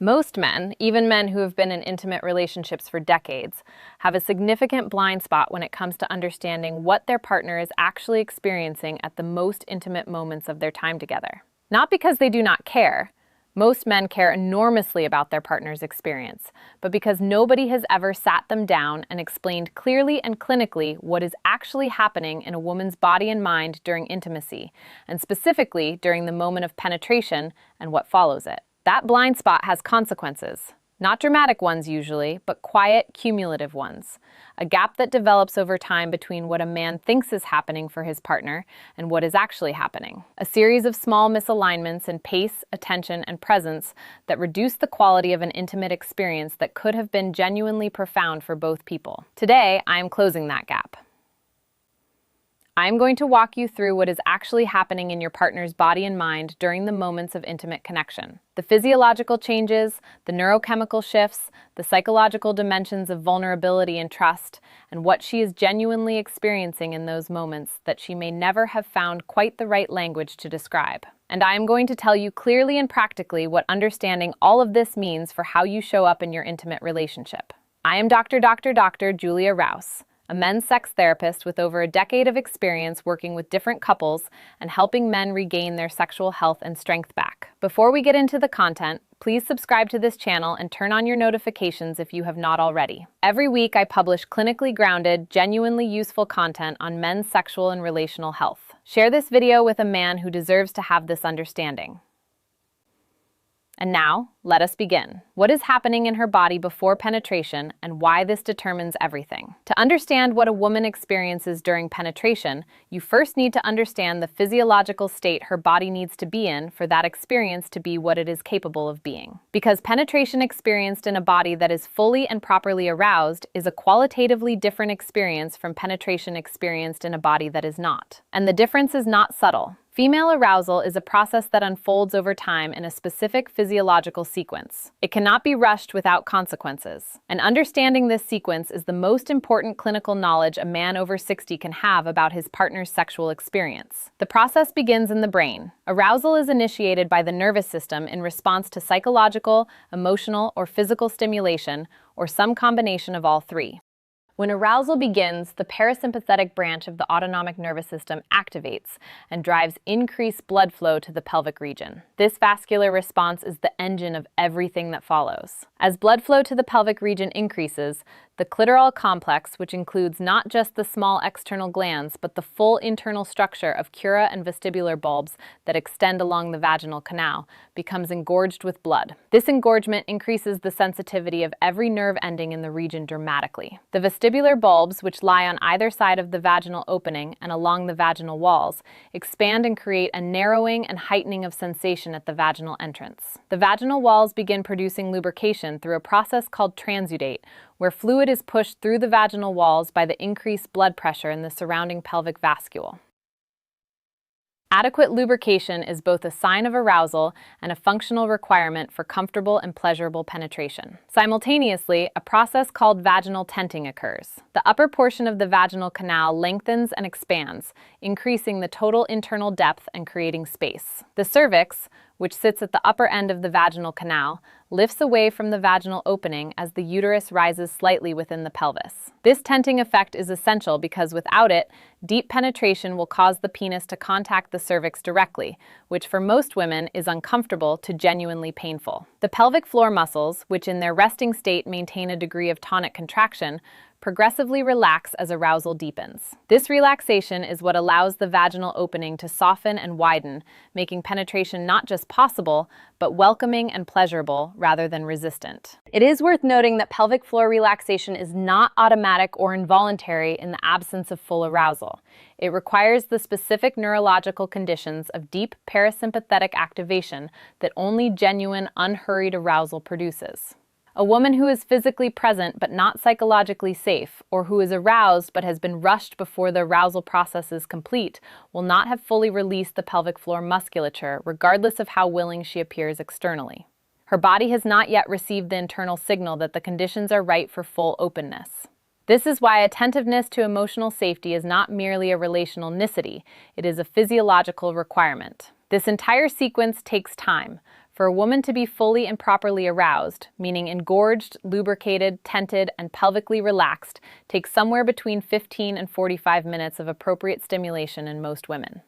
Most men, even men who have been in intimate relationships for decades, have a significant blind spot when it comes to understanding what their partner is actually experiencing at the most intimate moments of their time together. Not because they do not care. Most men care enormously about their partner's experience, but because nobody has ever sat them down and explained clearly and clinically what is actually happening in a woman's body and mind during intimacy, and specifically during the moment of penetration and what follows it. That blind spot has consequences. Not dramatic ones usually, but quiet, cumulative ones. A gap that develops over time between what a man thinks is happening for his partner and what is actually happening. A series of small misalignments in pace, attention, and presence that reduce the quality of an intimate experience that could have been genuinely profound for both people. Today, I am closing that gap. I'm going to walk you through what is actually happening in your partner's body and mind during the moments of intimate connection. The physiological changes, the neurochemical shifts, the psychological dimensions of vulnerability and trust, and what she is genuinely experiencing in those moments that she may never have found quite the right language to describe. And I am going to tell you clearly and practically what understanding all of this means for how you show up in your intimate relationship. I am Dr. Julia Rouse, a men's sex therapist with over a decade of experience working with different couples and helping men regain their sexual health and strength back. Before we get into the content, please subscribe to this channel and turn on your notifications if you have not already. Every week, I publish clinically grounded, genuinely useful content on men's sexual and relational health. Share this video with a man who deserves to have this understanding. And now, let us begin. What is happening in her body before penetration and why this determines everything? To understand what a woman experiences during penetration, you first need to understand the physiological state her body needs to be in for that experience to be what it is capable of being. Because penetration experienced in a body that is fully and properly aroused is a qualitatively different experience from penetration experienced in a body that is not. And the difference is not subtle. Female arousal is a process that unfolds over time in a specific physiological sequence. It cannot be rushed without consequences. And understanding this sequence is the most important clinical knowledge a man over 60 can have about his partner's sexual experience. The process begins in the brain. Arousal is initiated by the nervous system in response to psychological, emotional, or physical stimulation, or some combination of all three. When arousal begins, the parasympathetic branch of the autonomic nervous system activates and drives increased blood flow to the pelvic region. This vascular response is the engine of everything that follows. As blood flow to the pelvic region increases, the clitoral complex, which includes not just the small external glands, but the full internal structure of crura and vestibular bulbs that extend along the vaginal canal, becomes engorged with blood. This engorgement increases the sensitivity of every nerve ending in the region dramatically. The vestibular bulbs, which lie on either side of the vaginal opening and along the vaginal walls, expand and create a narrowing and heightening of sensation at the vaginal entrance. The vaginal walls begin producing lubrication through a process called transudate, where fluid is pushed through the vaginal walls by the increased blood pressure in the surrounding pelvic vascule. Adequate lubrication is both a sign of arousal and a functional requirement for comfortable and pleasurable penetration. Simultaneously, a process called vaginal tenting occurs. The upper portion of the vaginal canal lengthens and expands, increasing the total internal depth and creating space. The cervix, which sits at the upper end of the vaginal canal, lifts away from the vaginal opening as the uterus rises slightly within the pelvis. This tenting effect is essential because without it, deep penetration will cause the penis to contact the cervix directly, which for most women is uncomfortable to genuinely painful. The pelvic floor muscles, which in their resting state maintain a degree of tonic contraction, progressively relax as arousal deepens. This relaxation is what allows the vaginal opening to soften and widen, making penetration not just possible, but welcoming and pleasurable rather than resistant. It is worth noting that pelvic floor relaxation is not automatic or involuntary in the absence of full arousal. It requires the specific neurological conditions of deep parasympathetic activation that only genuine, unhurried arousal produces. A woman who is physically present but not psychologically safe, or who is aroused but has been rushed before the arousal process is complete, will not have fully released the pelvic floor musculature, regardless of how willing she appears externally. Her body has not yet received the internal signal that the conditions are right for full openness. This is why attentiveness to emotional safety is not merely a relational nicety, it is a physiological requirement. This entire sequence takes time, For a woman to be fully and properly aroused, meaning engorged, lubricated, tented, and pelvically relaxed, takes somewhere between 15 and 45 minutes of appropriate stimulation in most women.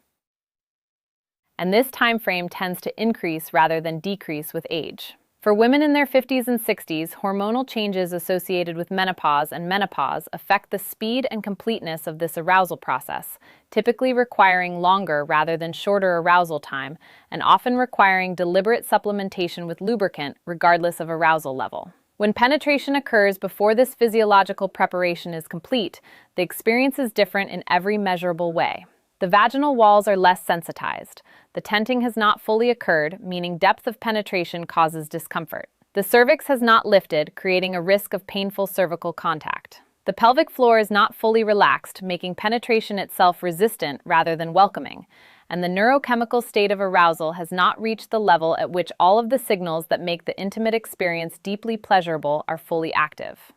And this time frame tends to increase rather than decrease with age. For women in their 50s and 60s, hormonal changes associated with menopause and menopause affect the speed and completeness of this arousal process, typically requiring longer rather than shorter arousal time, and often requiring deliberate supplementation with lubricant regardless of arousal level. When penetration occurs before this physiological preparation is complete, the experience is different in every measurable way. The vaginal walls are less sensitized. The tenting has not fully occurred, meaning depth of penetration causes discomfort. The cervix has not lifted, creating a risk of painful cervical contact. The pelvic floor is not fully relaxed, making penetration itself resistant rather than welcoming. And the neurochemical state of arousal has not reached the level at which all of the signals that make the intimate experience deeply pleasurable are fully active.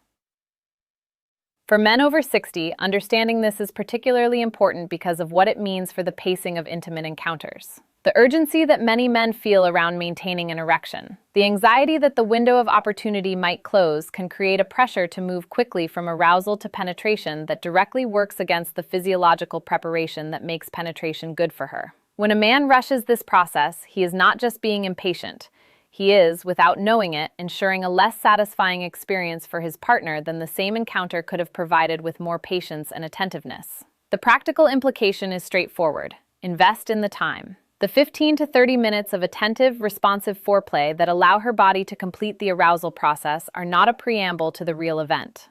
For men over 60, understanding this is particularly important because of what it means for the pacing of intimate encounters. The urgency that many men feel around maintaining an erection. The anxiety that the window of opportunity might close can create a pressure to move quickly from arousal to penetration that directly works against the physiological preparation that makes penetration good for her. When a man rushes this process, he is not just being impatient. He is, without knowing it, ensuring a less satisfying experience for his partner than the same encounter could have provided with more patience and attentiveness. The practical implication is straightforward. Invest in the time. The 15 to 30 minutes of attentive, responsive foreplay that allow her body to complete the arousal process are not a preamble to the real event.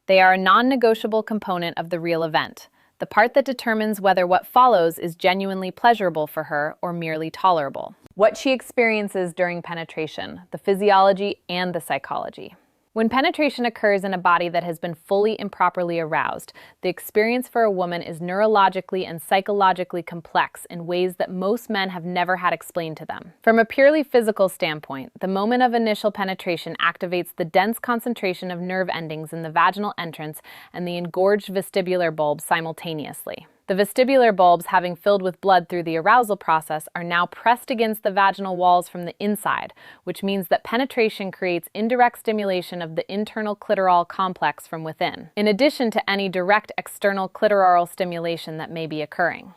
They are a non-negotiable component of the real event, the part that determines whether what follows is genuinely pleasurable for her or merely tolerable. What she experiences during penetration, the physiology and the psychology. When penetration occurs in a body that has been fully and properly aroused, the experience for a woman is neurologically and psychologically complex in ways that most men have never had explained to them. From a purely physical standpoint, the moment of initial penetration activates the dense concentration of nerve endings in the vaginal entrance and the engorged vestibular bulb simultaneously. The vestibular bulbs, having filled with blood through the arousal process, are now pressed against the vaginal walls from the inside, which means that penetration creates indirect stimulation of the internal clitoral complex from within, in addition to any direct external clitoral stimulation that may be occurring.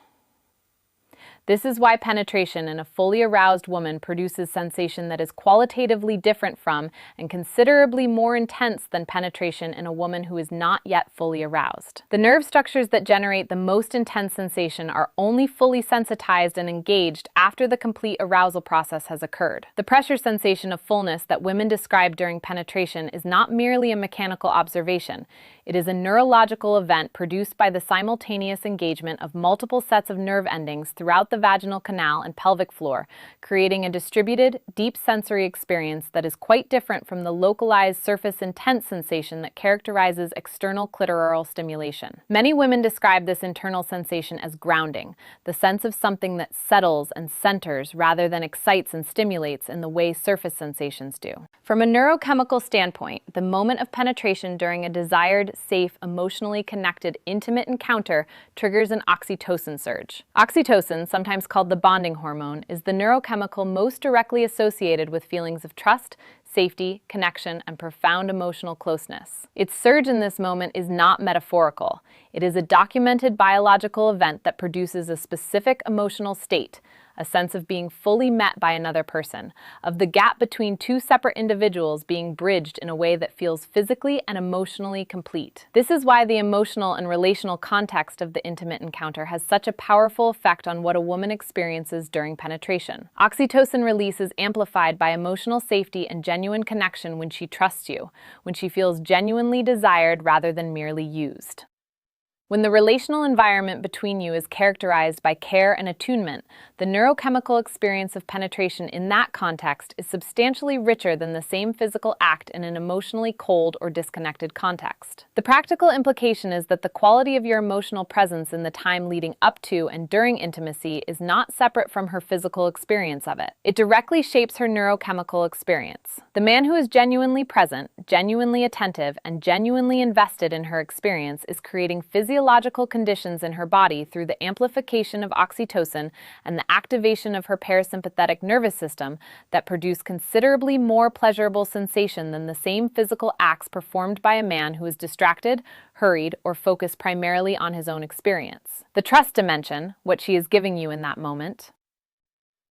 This is why penetration in a fully aroused woman produces sensation that is qualitatively different from and considerably more intense than penetration in a woman who is not yet fully aroused. The nerve structures that generate the most intense sensation are only fully sensitized and engaged after the complete arousal process has occurred. The pressure sensation of fullness that women describe during penetration is not merely a mechanical observation. It is a neurological event produced by the simultaneous engagement of multiple sets of nerve endings throughout the vaginal canal and pelvic floor, creating a distributed, deep sensory experience that is quite different from the localized surface intense sensation that characterizes external clitoral stimulation. Many women describe this internal sensation as grounding, the sense of something that settles and centers rather than excites and stimulates in the way surface sensations do. From a neurochemical standpoint, the moment of penetration during a desired, safe, emotionally connected, intimate encounter triggers an oxytocin surge. Oxytocin, sometimes called the bonding hormone, is the neurochemical most directly associated with feelings of trust, safety, connection, and profound emotional closeness. Its surge in this moment is not metaphorical. It is a documented biological event that produces a specific emotional state, a sense of being fully met by another person, of the gap between two separate individuals being bridged in a way that feels physically and emotionally complete. This is why the emotional and relational context of the intimate encounter has such a powerful effect on what a woman experiences during penetration. Oxytocin release is amplified by emotional safety and genuine connection when she trusts you, when she feels genuinely desired rather than merely used. When the relational environment between you is characterized by care and attunement, the neurochemical experience of penetration in that context is substantially richer than the same physical act in an emotionally cold or disconnected context. The practical implication is that the quality of your emotional presence in the time leading up to and during intimacy is not separate from her physical experience of it. It directly shapes her neurochemical experience. The man who is genuinely present, genuinely attentive, and genuinely invested in her experience is creating physiological physiological conditions in her body through the amplification of oxytocin and the activation of her parasympathetic nervous system that produce considerably more pleasurable sensation than the same physical acts performed by a man who is distracted, hurried, or focused primarily on his own experience. The trust dimension, what she is giving you in that moment.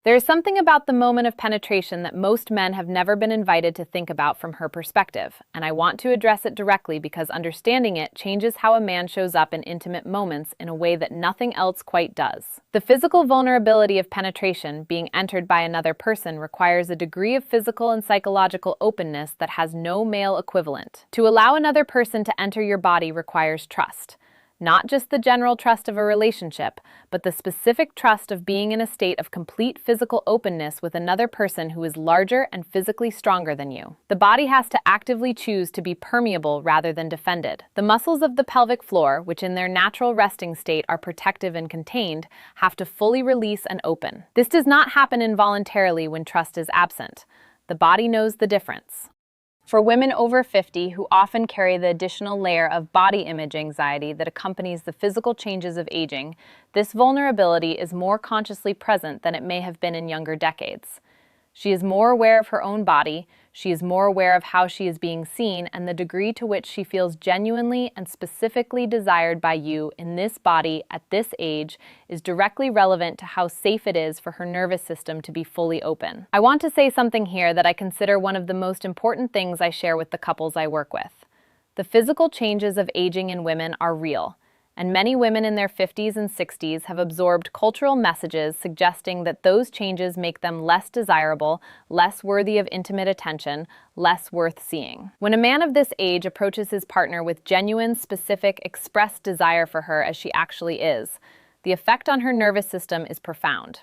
There is something about the moment of penetration that most men have never been invited to think about from her perspective, and I want to address it directly because understanding it changes how a man shows up in intimate moments in a way that nothing else quite does. The physical vulnerability of penetration, being entered by another person, requires a degree of physical and psychological openness that has no male equivalent. To allow another person to enter your body requires trust. Not just the general trust of a relationship, but the specific trust of being in a state of complete physical openness with another person who is larger and physically stronger than you. The body has to actively choose to be permeable rather than defended. The muscles of the pelvic floor, which in their natural resting state are protective and contained, have to fully release and open. This does not happen involuntarily when trust is absent. The body knows the difference. For women over 50 who often carry the additional layer of body image anxiety that accompanies the physical changes of aging, this vulnerability is more consciously present than it may have been in younger decades. She is more aware of her own body, she is more aware of how she is being seen, and the degree to which she feels genuinely and specifically desired by you in this body at this age is directly relevant to how safe it is for her nervous system to be fully open. I want to say something here that I consider one of the most important things I share with the couples I work with. The physical changes of aging in women are real, and many women in their 50s and 60s have absorbed cultural messages suggesting that those changes make them less desirable, less worthy of intimate attention, less worth seeing. When a man of this age approaches his partner with genuine, specific, expressed desire for her as she actually is, the effect on her nervous system is profound.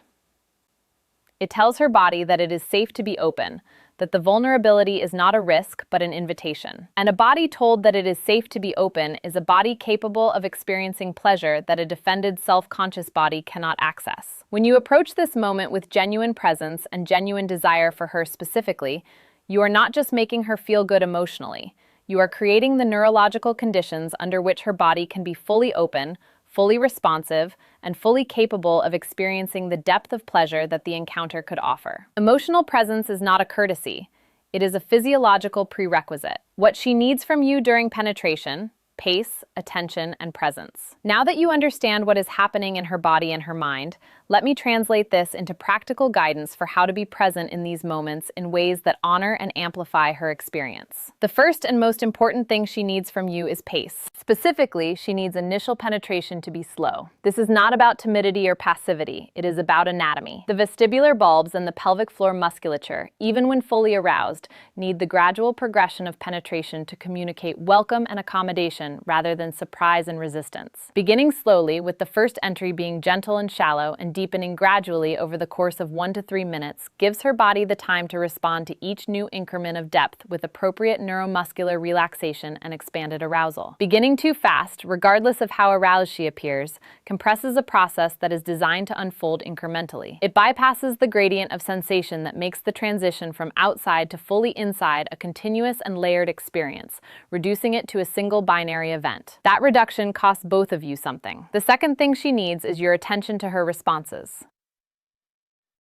It tells her body that it is safe to be open, that the vulnerability is not a risk but an invitation. And a body told that it is safe to be open is a body capable of experiencing pleasure that a defended, self-conscious body cannot access. When you approach this moment with genuine presence and genuine desire for her specifically, you are not just making her feel good emotionally. You are creating the neurological conditions under which her body can be fully open, fully responsive, and fully capable of experiencing the depth of pleasure that the encounter could offer. Emotional presence is not a courtesy. It is a physiological prerequisite. What she needs from you during penetration: pace, attention, and presence. Now that you understand what is happening in her body and her mind, let me translate this into practical guidance for how to be present in these moments in ways that honor and amplify her experience. The first and most important thing she needs from you is pace. Specifically, she needs initial penetration to be slow. This is not about timidity or passivity. It is about anatomy. The vestibular bulbs and the pelvic floor musculature, even when fully aroused, need the gradual progression of penetration to communicate welcome and accommodation rather than surprise and resistance. Beginning slowly, with the first entry being gentle and shallow and deepening gradually over the course of 1 to 3 minutes, gives her body the time to respond to each new increment of depth with appropriate neuromuscular relaxation and expanded arousal. Beginning too fast, regardless of how aroused she appears, compresses a process that is designed to unfold incrementally. It bypasses the gradient of sensation that makes the transition from outside to fully inside a continuous and layered experience, reducing it to a single binary event. That reduction costs both of you something. The second thing she needs is your attention to her responses.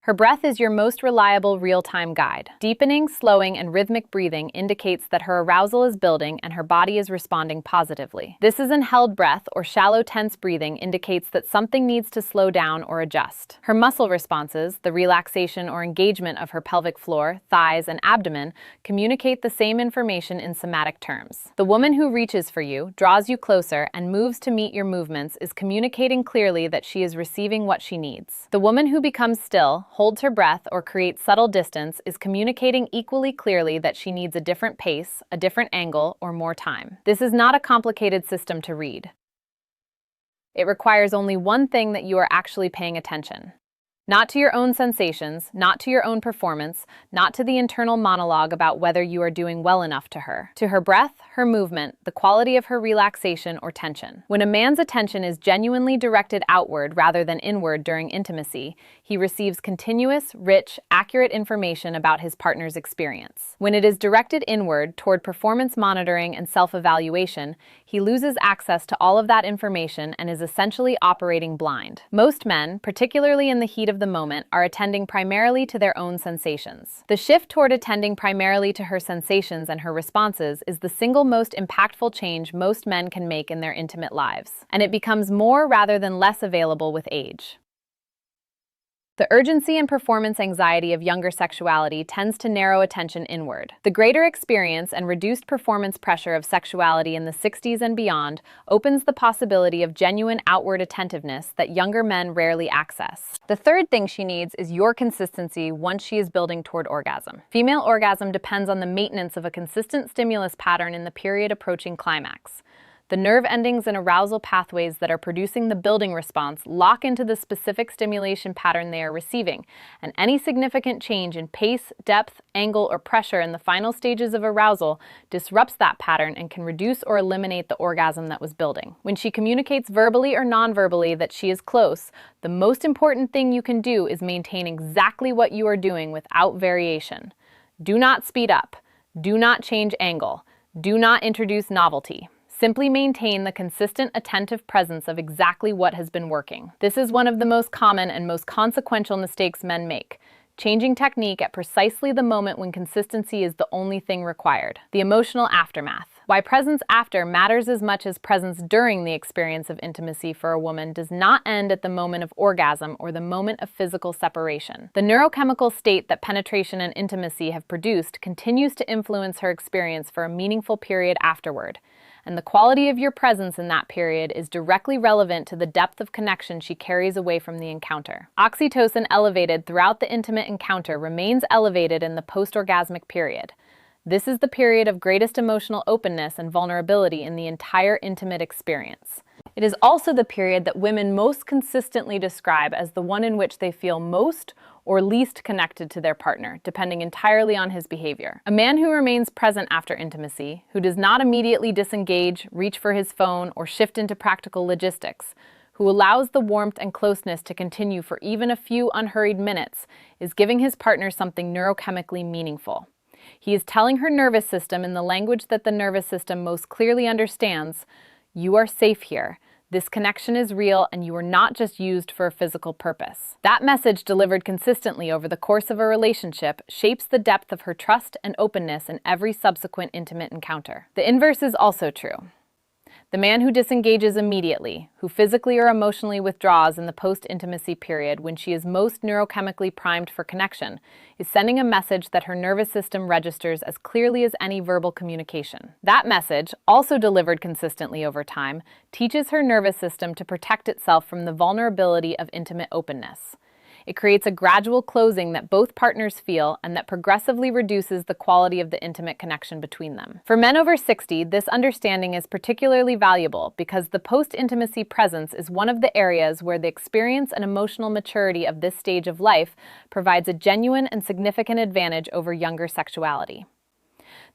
Her breath is your most reliable real-time guide. Deepening, slowing, and rhythmic breathing indicates that her arousal is building and her body is responding positively. This is held breath or shallow, tense breathing indicates that something needs to slow down or adjust. Her muscle responses, the relaxation or engagement of her pelvic floor, thighs, and abdomen, communicate the same information in somatic terms. The woman who reaches for you, draws you closer, and moves to meet your movements is communicating clearly that she is receiving what she needs. The woman who becomes still, holds her breath, or creates subtle distance is communicating equally clearly that she needs a different pace, a different angle, or more time. This is not a complicated system to read. It requires only one thing: that you are actually paying attention. Not to your own sensations, not to your own performance, not to the internal monologue about whether you are doing well enough to her. To her breath, her movement, the quality of her relaxation or tension. When a man's attention is genuinely directed outward rather than inward during intimacy, he receives continuous, rich, accurate information about his partner's experience. When it is directed inward toward performance monitoring and self-evaluation, he loses access to all of that information and is essentially operating blind. Most men, particularly in the heat of the moment, are attending primarily to their own sensations. The shift toward attending primarily to her sensations and her responses is the single most impactful change most men can make in their intimate lives, and it becomes more rather than less available with age. The urgency and performance anxiety of younger sexuality tends to narrow attention inward. The greater experience and reduced performance pressure of sexuality in the 60s and beyond opens the possibility of genuine outward attentiveness that younger men rarely access. The third thing she needs is your consistency once she is building toward orgasm. Female orgasm depends on the maintenance of a consistent stimulus pattern in the period approaching climax. The nerve endings and arousal pathways that are producing the building response lock into the specific stimulation pattern they are receiving, and any significant change in pace, depth, angle, or pressure in the final stages of arousal disrupts that pattern and can reduce or eliminate the orgasm that was building. When she communicates verbally or non-verbally that she is close, the most important thing you can do is maintain exactly what you are doing without variation. Do not speed up. Do not change angle. Do not introduce novelty. Simply maintain the consistent, attentive presence of exactly what has been working. This is one of the most common and most consequential mistakes men make, changing technique at precisely the moment when consistency is the only thing required. The emotional aftermath. Why presence after matters as much as presence during the experience of intimacy for a woman does not end at the moment of orgasm or the moment of physical separation. The neurochemical state that penetration and intimacy have produced continues to influence her experience for a meaningful period afterward, and the quality of your presence in that period is directly relevant to the depth of connection she carries away from the encounter. Oxytocin elevated throughout the intimate encounter remains elevated in the post-orgasmic period. This is the period of greatest emotional openness and vulnerability in the entire intimate experience. It is also the period that women most consistently describe as the one in which they feel most or least connected to their partner, depending entirely on his behavior. A man who remains present after intimacy, who does not immediately disengage, reach for his phone, or shift into practical logistics, who allows the warmth and closeness to continue for even a few unhurried minutes, is giving his partner something neurochemically meaningful. He is telling her nervous system in the language that the nervous system most clearly understands, "You are safe here. This connection is real, and you are not just used for a physical purpose." That message, delivered consistently over the course of a relationship, shapes the depth of her trust and openness in every subsequent intimate encounter. The inverse is also true. The man who disengages immediately, who physically or emotionally withdraws in the post-intimacy period when she is most neurochemically primed for connection, is sending a message that her nervous system registers as clearly as any verbal communication. That message, also delivered consistently over time, teaches her nervous system to protect itself from the vulnerability of intimate openness. It creates a gradual closing that both partners feel and that progressively reduces the quality of the intimate connection between them. For men over 60, this understanding is particularly valuable because the post-intimacy presence is one of the areas where the experience and emotional maturity of this stage of life provides a genuine and significant advantage over younger sexuality.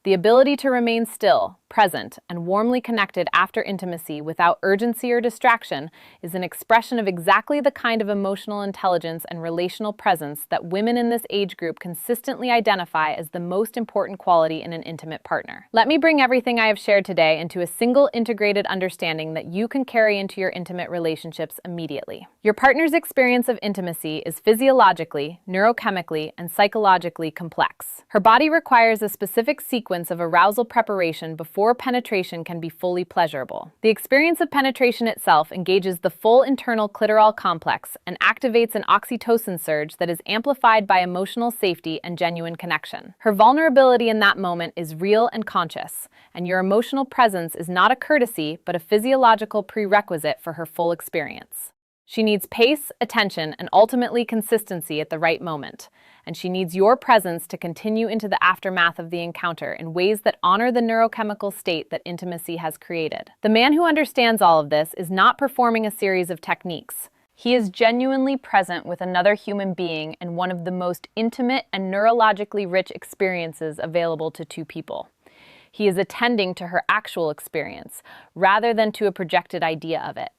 The ability to remain still, present, and warmly connected after intimacy without urgency or distraction is an expression of exactly the kind of emotional intelligence and relational presence that women in this age group consistently identify as the most important quality in an intimate partner. Let me bring everything I have shared today into a single integrated understanding that you can carry into your intimate relationships immediately. Your partner's experience of intimacy is physiologically, neurochemically, and psychologically complex. Her body requires a specific sequence of arousal preparation before penetration can be fully pleasurable. The experience of penetration itself engages the full internal clitoral complex and activates an oxytocin surge that is amplified by emotional safety and genuine connection. Her vulnerability in that moment is real and conscious, and your emotional presence is not a courtesy but a physiological prerequisite for her full experience. She needs pace, attention, and ultimately consistency at the right moment, and she needs your presence to continue into the aftermath of the encounter in ways that honor the neurochemical state that intimacy has created. The man who understands all of this is not performing a series of techniques. He is genuinely present with another human being in one of the most intimate and neurologically rich experiences available to two people. He is attending to her actual experience, rather than to a projected idea of it.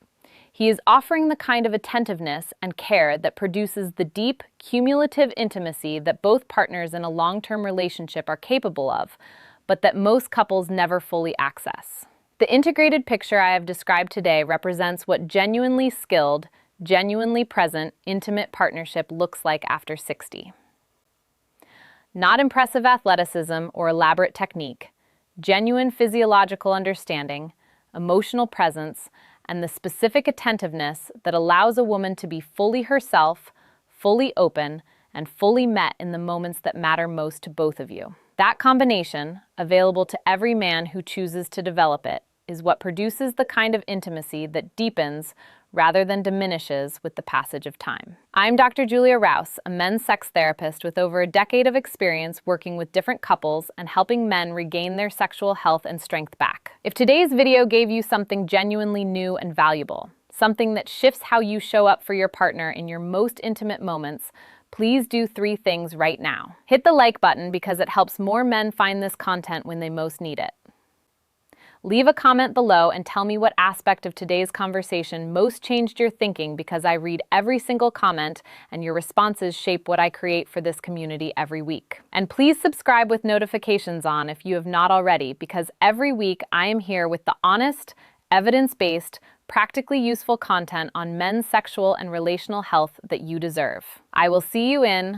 He is offering the kind of attentiveness and care that produces the deep, cumulative intimacy that both partners in a long-term relationship are capable of, but that most couples never fully access. The integrated picture I have described today represents what genuinely skilled, genuinely present, intimate partnership looks like after 60. Not impressive athleticism or elaborate technique, genuine physiological understanding, emotional presence, and the specific attentiveness that allows a woman to be fully herself, fully open, and fully met in the moments that matter most to both of you. That combination, available to every man who chooses to develop it, is what produces the kind of intimacy that deepens rather than diminishes with the passage of time. I'm Dr. Julia Rouse, a men's sex therapist with over a decade of experience working with different couples and helping men regain their sexual health and strength back. If today's video gave you something genuinely new and valuable, something that shifts how you show up for your partner in your most intimate moments, please do 3 things right now. Hit the like button because it helps more men find this content when they most need it. Leave a comment below and tell me what aspect of today's conversation most changed your thinking, because I read every single comment and your responses shape what I create for this community every week. And please subscribe with notifications on if you have not already, because every week I am here with the honest, evidence-based, practically useful content on men's sexual and relational health that you deserve. I will see you in